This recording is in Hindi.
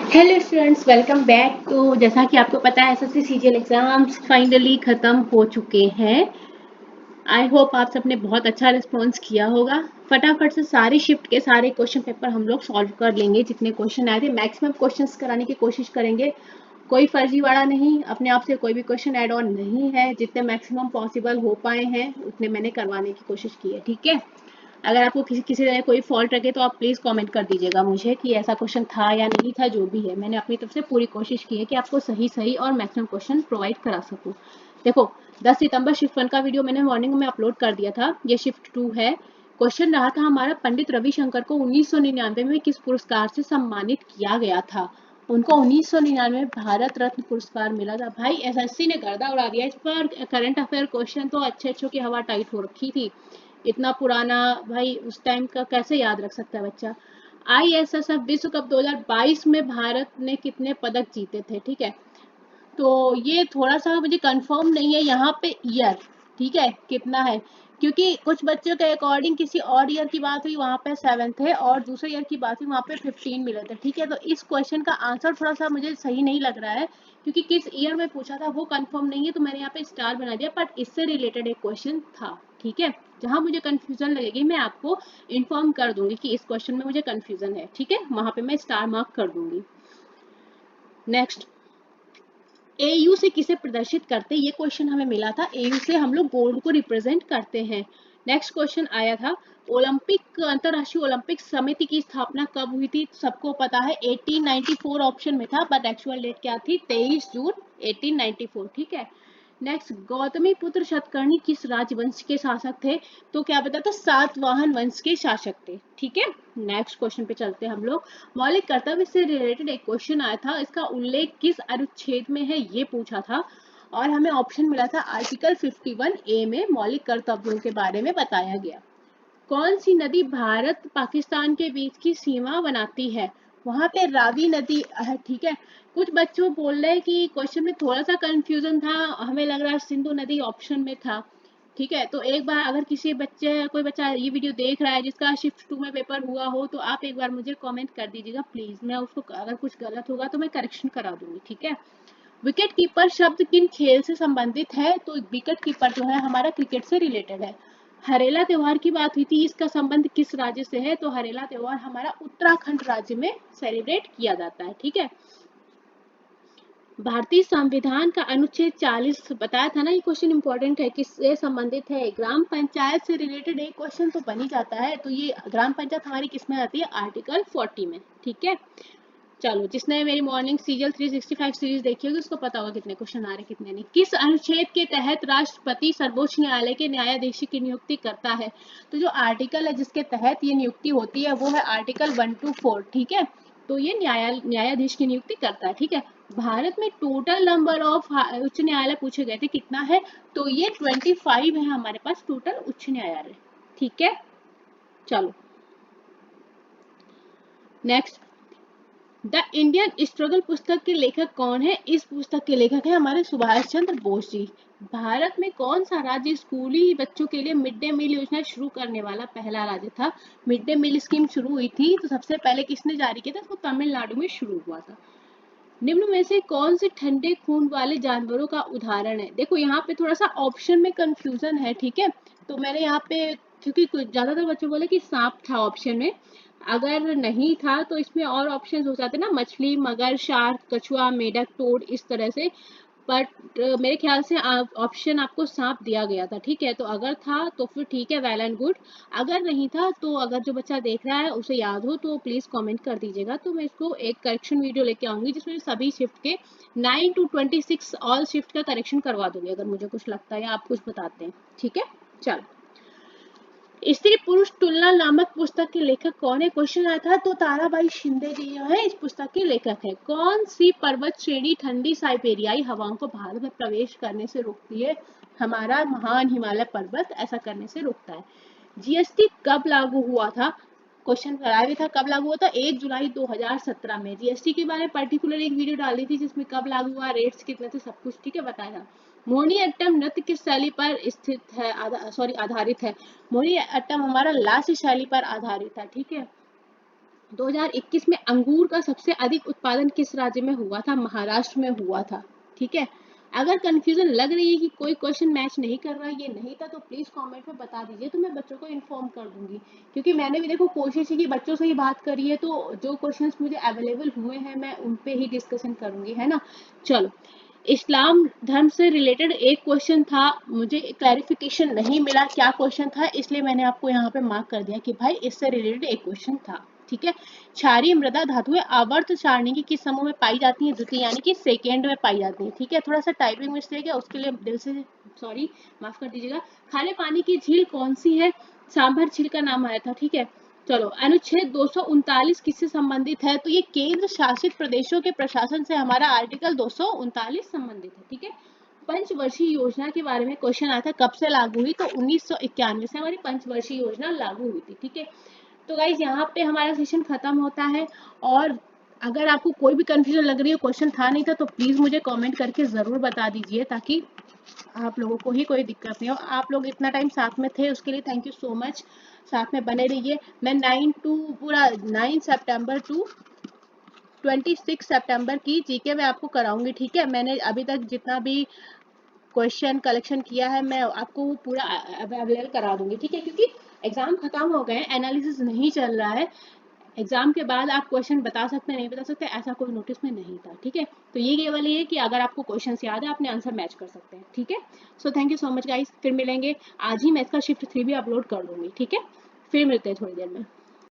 Hello students, welcome back. तो जैसा कि आपको पता है एसएससी सीजीएल एग्जाम्स फाइनली ख़त्म हो चुके हैं। आई होप आप सबने बहुत अच्छा रिस्पॉन्स किया होगा। फटाफट से सारी शिफ्ट के सारे क्वेश्चन पेपर हम लोग सॉल्व कर लेंगे। जितने क्वेश्चन आए थे मैक्सिमम क्वेश्चंस कराने की कोशिश करेंगे। कोई फर्जीवाड़ा नहीं, अपने आप से कोई भी क्वेश्चन ऐड ऑन नहीं है। जितने मैक्सिमम पॉसिबल हो पाए हैं उतने मैंने करवाने की कोशिश की है, ठीक है। अगर आपको किसी किसी तरह कोई फॉल्ट रखे तो आप प्लीज़ कमेंट कर दीजिएगा मुझे कि ऐसा क्वेश्चन था या नहीं था। जो भी है मैंने अपनी तरफ से पूरी कोशिश की है कि आपको सही सही और मैक्सिमम क्वेश्चन प्रोवाइड करा सकूं। देखो, 10 सितंबर शिफ्ट 1 का वीडियो मैंने मॉर्निंग में अपलोड कर दिया था। ये शिफ्ट 2 है। क्वेश्चन रहा था हमारा, पंडित रविशंकर को 1999 में किस पुरस्कार से सम्मानित किया गया था। उनको 1999 में भारत रत्न पुरस्कार मिला था। भाई एसएससी ने गर्दा उड़ा दिया इस पर। करंट अफेयर क्वेश्चन तो अच्छे अच्छों की हवा टाइट हो रखी थी। इतना पुराना, भाई उस टाइम का कैसे याद रख सकता है बच्चा। आईएसएसएफ विश्व कप 2022 में भारत ने कितने पदक जीते थे, ठीक है। तो ये थोड़ा सा मुझे कंफर्म नहीं है यहाँ पे ईयर, ठीक है, कितना है। क्योंकि कुछ बच्चों के अकॉर्डिंग किसी और ईयर की बात हुई, वहाँ पे 7 थे, और दूसरे ईयर की बात हुई वहाँ पे 15 मिले थे, ठीक है। तो इस क्वेश्चन का आंसर थोड़ा सा मुझे सही नहीं लग रहा है, क्योंकि किस ईयर में पूछा था वो कंफर्म नहीं है। तो मैंने यहाँ पे स्टार बना दिया, बट इससे रिलेटेड एक क्वेश्चन था, ठीक है। जहाँ मुझे कंफ्यूजन लगेगी मैं आपको इन्फॉर्म कर दूंगी कि इस क्वेश्चन में मुझे कंफ्यूजन है, ठीक है। वहाँ पे मैं स्टार मार्क कर दूंगी। नेक्स्ट, एयू से किसे प्रदर्शित करते, ये क्वेश्चन हमें मिला था। एयू से हम लोग गोल्ड को रिप्रेजेंट करते हैं। नेक्स्ट क्वेश्चन आया था, ओलंपिक अंतरराष्ट्रीय ओलंपिक समिति की स्थापना कब हुई थी। सबको पता है 1894 ऑप्शन में था, बट एक्चुअल डेट क्या थी, 23 जून 1894, ठीक है। नेक्स्ट, गौतमी पुत्र शतकर्णी किस राजवंश के शासक थे। तो क्या बता था, सातवाहन वंश के शासक थे, ठीक है। नेक्स्ट क्वेश्चन पे चलते हैं हम लोग। मौलिक कर्तव्य से रिलेटेड एक क्वेश्चन आया था, इसका उल्लेख किस अनुच्छेद में है ये पूछा था, और हमें ऑप्शन मिला था आर्टिकल 51A में मौलिक कर्तव्यों के बारे में बताया गया। कौन सी नदी भारत पाकिस्तान के बीच की सीमा बनाती है। वहां पे रावी नदी है, ठीक है। कुछ बच्चों बोल रहे हैं कि क्वेश्चन में थोड़ा सा कंफ्यूजन था, हमें लग रहा है सिंधु नदी ऑप्शन में था, ठीक है। तो एक बार अगर कोई बच्चा ये वीडियो देख रहा है जिसका शिफ्ट 2 में पेपर हुआ हो, तो आप एक बार मुझे कमेंट कर दीजिएगा प्लीज। मैं उसको, अगर कुछ गलत होगा तो मैं करेक्शन करा दूंगी, ठीक है। विकेट कीपर शब्द किन खेल से संबंधित है। तो विकेट कीपर जो है हमारा क्रिकेट से रिलेटेड है। हरेला त्योहार की बात हुई थी, इसका संबंध किस राज्य से है। तो हरेला त्योहार हमारा उत्तराखंड राज्य में सेलिब्रेट किया जाता है, ठीक है। भारतीय संविधान का अनुच्छेद 40, बताया था ना, ये क्वेश्चन इंपॉर्टेंट है, किससे संबंधित है। ग्राम पंचायत से रिलेटेड एक क्वेश्चन तो बन ही जाता है। तो ये ग्राम पंचायत हमारी किसमें आती है, आर्टिकल 40 में, ठीक है। चलो, जिसने मेरी मॉर्निंग सीरियल 365 सीरीज देखी होगी उसको पता होगा कितने क्वेश्चन आ रहे कितने नहीं। किस अनुच्छेद के तहत राष्ट्रपति सर्वोच्च न्यायालय के न्यायाधीश की नियुक्ति करता है। तो जो आर्टिकल है जिसके तहत ये नियुक्ति होती है वो है आर्टिकल 1 to 4, ठीक है। तो ये न्यायाधीश की नियुक्ति करता है, ठीक है। भारत में टोटल नंबर ऑफ उच्च न्यायालय पूछे गए थे, कितना है। तो ये 25 है हमारे पास टोटल उच्च न्यायालय, ठीक है। चलो नेक्स्ट, द इंडियन स्ट्रगल पुस्तक के लेखक कौन है। इस पुस्तक के लेखक है हमारे सुभाष चंद्र बोस जी। भारत में कौन सा राज्य स्कूली बच्चों के लिए मिड डे मील योजना शुरू करने वाला पहला राज्य था। मिड डे मील स्कीम शुरू हुई थी तो सबसे पहले किसने जारी किया था, तो तमिलनाडु में शुरू हुआ था। निम्न में से कौन से ठंडे खून वाले जानवरों का उदाहरण है। देखो यहाँ पे थोड़ा सा ऑप्शन में कंफ्यूजन है, ठीक है। तो मैंने यहाँ पे, क्योंकि ज्यादातर बच्चे बोले कि सांप था ऑप्शन में, अगर नहीं था तो इसमें और ऑप्शन हो जाते ना, मछली, मगर, शार्क, कछुआ, मेढक, टोड, इस तरह से। बट मेरे ख्याल से ऑप्शन आपको सांप दिया गया था, ठीक है। तो अगर था तो फिर ठीक है, वेल एंड गुड। अगर नहीं था तो अगर जो बच्चा देख रहा है उसे याद हो तो प्लीज कमेंट कर दीजिएगा, तो मैं इसको एक करेक्शन वीडियो लेके आऊंगी जिसमें सभी शिफ्ट के 9 to 26 ऑल शिफ्ट का करेक्शन करवा दूंगी, अगर मुझे कुछ लगता है या आप कुछ बताते हैं, ठीक है। चलो, स्त्री पुरुष तुलना नामक पुस्तक के लेखक कौन है, क्वेश्चन आया था। तो ताराबाई शिंदे जी जो है इस पुस्तक के लेखक है। कौन सी पर्वत श्रेणी ठंडी साइबेरियाई हवाओं को भारत में प्रवेश करने से रोकती है। हमारा महान हिमालय पर्वत ऐसा करने से रोकता है। जीएसटी कब लागू हुआ था, क्वेश्चन कराया भी था कब लागू हुआ था, 1 जुलाई 2017 में। जीएसटी के बारे में पर्टिकुलर एक वीडियो डाली थी जिसमें कब लागू हुआ, रेट्स कितने थे, सब कुछ, ठीक है, बताया था। मोहिनीअट्टम नृत्य किस शैली पर स्थित है, आधारित है। मोहिनीअट्टम हमारा लास्य शैली पर आधारित है, ठीक है। 2021 में अंगूर का सबसे अधिक उत्पादन किस राज्य में हुआ था? महाराष्ट्र में हुआ था। ठीक है, अगर कंफ्यूजन लग रही है कि कोई क्वेश्चन मैच नहीं कर रहा, ये नहीं था, तो प्लीज कमेंट में बता दीजिए, तो मैं बच्चों को इन्फॉर्म कर दूंगी। क्योंकि मैंने भी देखो कोशिश की कि बच्चों से ही बात करी है, तो जो क्वेश्चंस मुझे अवेलेबल हुए हैं मैं उन पे ही डिस्कशन करूंगी, है ना। चलो, इस्लाम धर्म से रिलेटेड एक क्वेश्चन था, मुझे क्लैरिफिकेशन नहीं मिला क्या क्वेश्चन था, इसलिए मैंने आपको यहाँ पे मार्क कर दिया कि भाई इससे रिलेटेड एक क्वेश्चन था। ठीक है, क्षारीय मृदा धातुएं आवर्त सारणी की किस समूह में पाई जाती है? द्वितीय यानी कि सेकेंड में पाई जाती है। ठीक है, थोड़ा सा टाइपिंग मिस्टेक है, उसके लिए दिल से सॉरी, माफ कर दीजिएगा। खारे पानी की झील कौन सी है? सांभर झील का नाम आया था। ठीक है, चलो, अनुच्छेद 239 किससे संबंधित है? तो ये केंद्र शासित प्रदेशों के प्रशासन से हमारा आर्टिकल 239 संबंधित है। ठीक है, पंचवर्षीय योजना के बारे में क्वेश्चन आया था, कब से लागू हुई? तो 1991 से हमारी पंचवर्षीय योजना लागू हुई थी। ठीक है, तो गाइज यहाँ पे हमारा सेशन खत्म होता है। और अगर आपको कोई भी कंफ्यूजन लग रही है, क्वेश्चन था नहीं था, तो प्लीज मुझे कमेंट करके जरूर बता दीजिए, ताकि आप लोगों को ही कोई दिक्कत नहीं हो। आप लोग इतना टाइम साथ में थे, उसके लिए थैंक यू सो मच। साथ में बने रहिए। मैं 9 सितंबर टू 26 सितंबर की जीके में आपको कराऊंगी। ठीक है, मैंने अभी तक जितना भी क्वेश्चन कलेक्शन किया है, मैं आपको वो पूरा अवेलेबल करा दूंगी। ठीक है, क्योंकि एग्जाम खत्म हो गए, एनालिसिस नहीं चल रहा है। एग्जाम के बाद आप क्वेश्चन बता सकते हैं, नहीं बता सकते, ऐसा कोई नोटिस में नहीं था। ठीक है, तो ये केवल ये है कि अगर आपको क्वेश्चंस याद है, अपने आंसर मैच कर सकते हैं। ठीक है, so thank you so much guys, फिर मिलेंगे। आज ही मैं इसका शिफ्ट 3 भी अपलोड कर दूंगी। ठीक है, फिर मिलते हैं थोड़ी देर में।